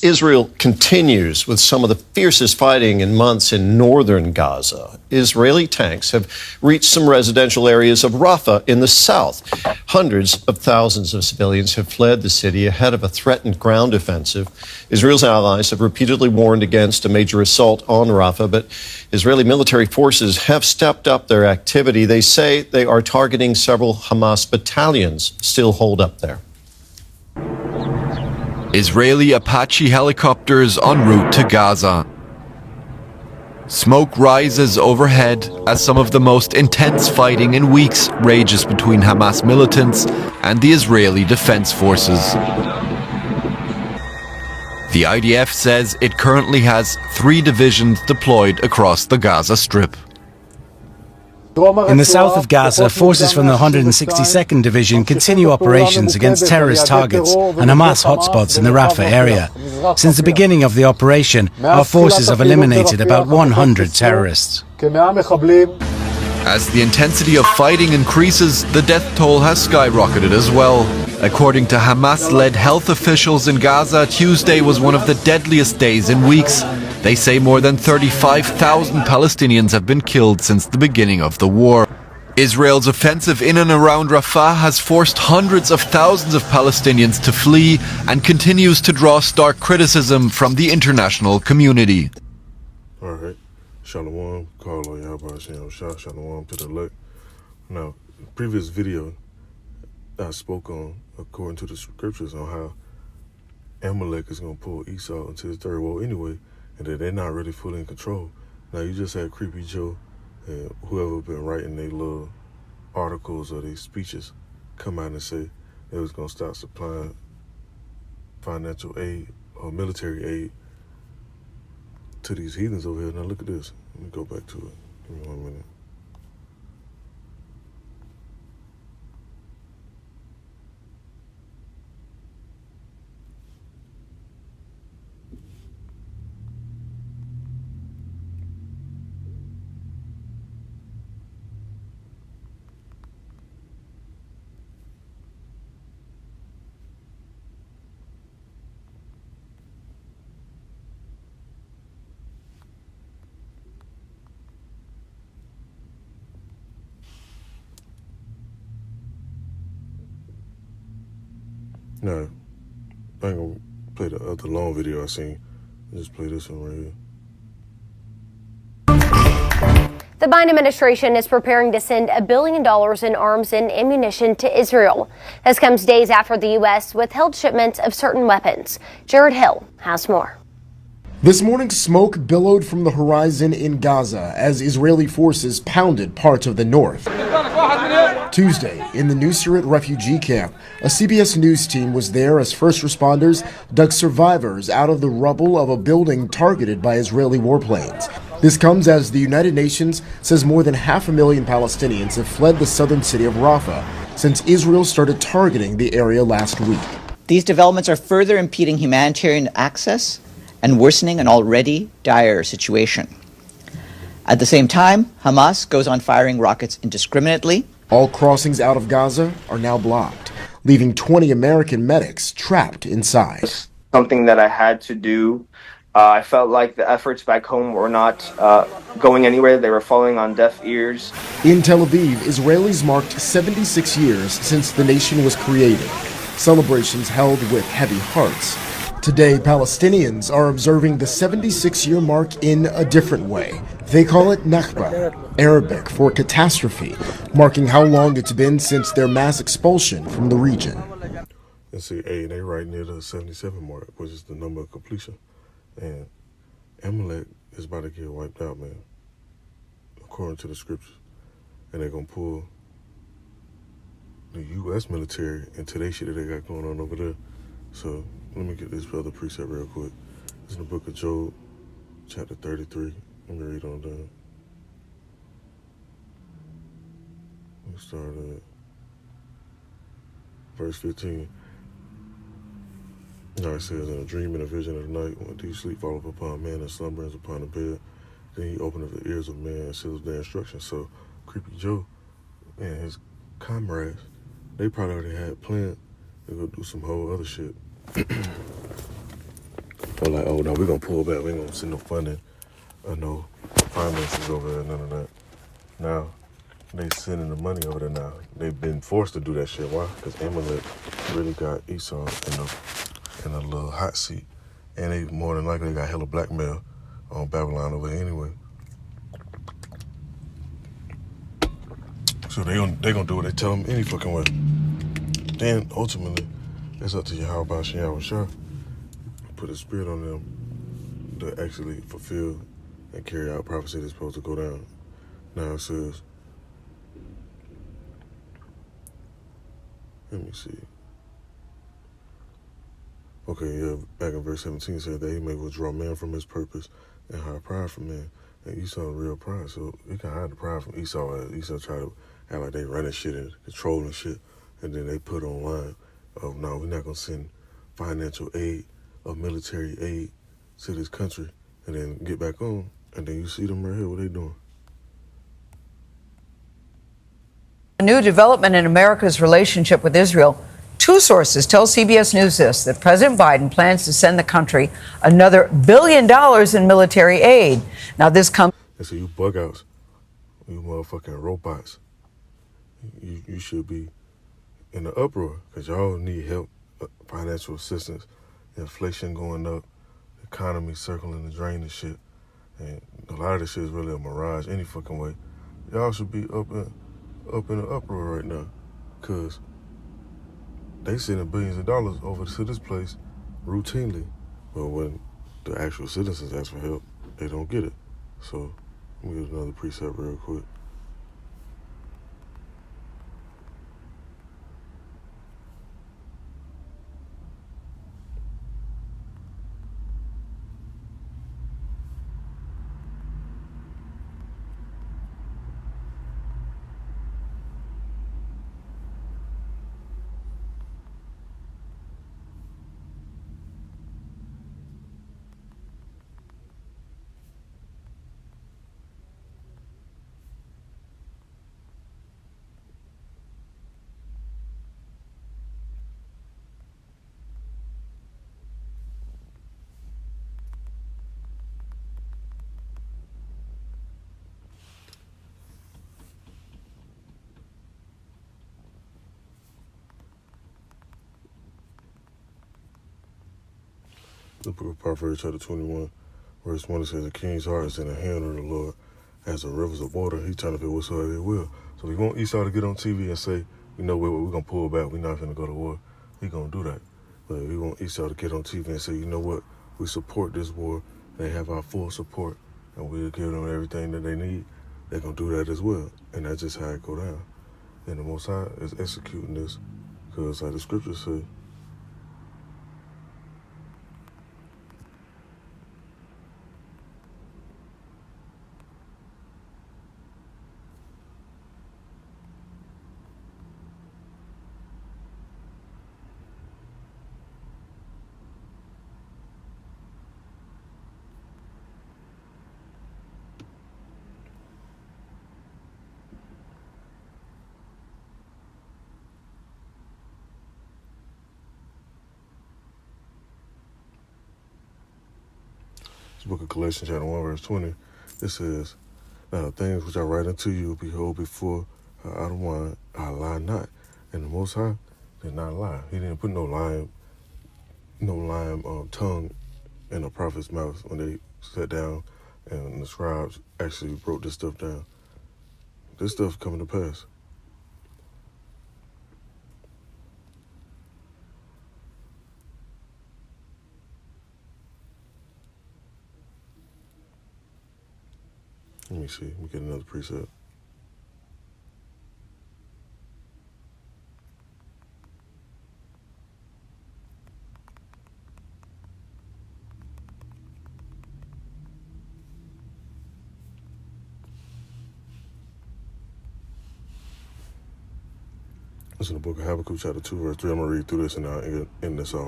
Israel continues with some of the fiercest fighting in months in northern Gaza. Israeli tanks have reached some residential areas of Rafah in the south. Hundreds of thousands of civilians have fled the city ahead of a threatened ground offensive. Israel's allies have repeatedly warned against a major assault on Rafah, but Israeli military forces have stepped up their activity. They say they are targeting several Hamas battalions still holed up there. Israeli Apache helicopters en route to Gaza. Smoke rises overhead as some of the most intense fighting in weeks rages between Hamas militants and the Israeli Defense Forces. The IDF says it currently has 3 divisions deployed across the Gaza Strip. In the south of Gaza, forces from the 162nd Division continue operations against terrorist targets and Hamas hotspots in the Rafah area. Since the beginning of the operation, our forces have eliminated about 100 terrorists. As the intensity of fighting increases, the death toll has skyrocketed as well. According to Hamas-led health officials in Gaza, Tuesday was one of the deadliest days in weeks. They say more than 35,000 Palestinians have been killed since the beginning of the war. Israel's offensive in and around Rafah has forced hundreds of thousands of Palestinians to flee and continues to draw stark criticism from the international community. All right. Shalom, Carlo, Yahweh, Shalom to the elect. Now, previous video, I spoke on, according to the scriptures, on how Amalek is going to pull Esau into his third woe anyway, and that they're not really fully in control. Now, you just had Creepy Joe and whoever been writing their little articles or their speeches come out and say they was going to stop supplying financial aid or military aid to these heathens over here. Now, look at this. Let me go back to it. Give me 1 minute. No, I ain't gonna play the other long video I seen. Just play this one right here. The Biden administration is preparing to send $1 billion in arms and ammunition to Israel. This comes days after the U.S. withheld shipments of certain weapons. Jared Hill has more. This morning, smoke billowed from the horizon in Gaza as Israeli forces pounded parts of the north. Tuesday, in the Nuseirat refugee camp, a CBS News team was there as first responders dug survivors out of the rubble of a building targeted by Israeli warplanes. This comes as the United Nations says more than 500,000 Palestinians have fled the southern city of Rafah since Israel started targeting the area last week. These developments are further impeding humanitarian access and worsening an already dire situation. At the same time, Hamas goes on firing rockets indiscriminately. All crossings out of Gaza are now blocked, leaving 20 American medics trapped inside. Something that I had to do. I felt like the efforts back home were not going anywhere. They were falling on deaf ears. In Tel Aviv, Israelis marked 76 years since the nation was created. Celebrations held with heavy hearts. Today, Palestinians are observing the 76-year mark in a different way. They call it Nakba, Arabic for catastrophe, marking how long it's been since their mass expulsion from the region. And see, hey, they right near the 77 mark, which is the number of completion. And Amalek is about to get wiped out, man, according to the scriptures. And they're going to pull the U.S. military into their shit that they got going on over there. So let me get this other precept real quick. It's in the book of Job, chapter 33. Let me read on down. Let's start at verse 15. Now it says, in a dream and a vision of the night, when deep sleep falleth upon man and slumberings upon the bed, then he openeth the ears of man and seals their instructions. So Creepy Joe and his comrades, they probably already had planned to go do some whole other shit. Or like, oh no, we're gonna pull back. We ain't gonna send no funding or no finances over there, none of that. Now, they sending the money over there now. They've been forced to do that shit. Why? Because Amalek really got Esau in a little hot seat. And they more than likely got hella blackmail on Babylon over here anyway. So they gonna do what they tell them any fucking way. Then ultimately, it's up to Yahweh Shah put a spirit on them to actually fulfill and carry out prophecy that's supposed to go down. Now it says, let me see. Okay, yeah, back in verse 17 it said that he may withdraw man from his purpose and hide pride from man. And Esau real pride, so he can hide the pride from Esau as Esau try to act like they running shit and controlling shit. And then they put online of, no, we're not gonna send financial aid or military aid to this country, and then get back on. And then you see them right here, what they doing? A new development in America's relationship with Israel. Two sources tell CBS News this, that President Biden plans to send the country another $1 billion in military aid. Now, this comes... They say, you bug outs, you motherfucking robots. You should be in the uproar because y'all need help, financial assistance, inflation going up, economy circling the drain and shit. And a lot of this shit is really a mirage any fucking way. Y'all should be up in the uproar right now because they sending billions of dollars over to this place routinely. But when the actual citizens ask for help, they don't get it. So let me get another precept real quick. The book of Proverbs chapter 21, verse 1, it says, the king's heart is in the hand of the Lord as the rivers of water. He's trying to do whatsoever he will. So we want Esau to get on TV and say, you know what, we're going to pull back. We're not going to go to war. He's going to do that. But we want Esau to get on TV and say, you know what, we support this war. They have our full support, and we'll give them everything that they need. They're going to do that as well. And that's just how it go down. And the Most High is executing this because, like the scriptures say, book of Galatians chapter 1 verse 20, it says, now the things which I write unto you, behold, before out of wine, I lie not. And the Most High did not lie. He didn't put no lying tongue in the prophet's mouth when they sat down and the scribes actually wrote this stuff down. This stuff coming to pass. Let me see. Let me get another preset. It's in the book of Habakkuk, chapter 2, verse 3. I'm going to read through this and I'll end this off.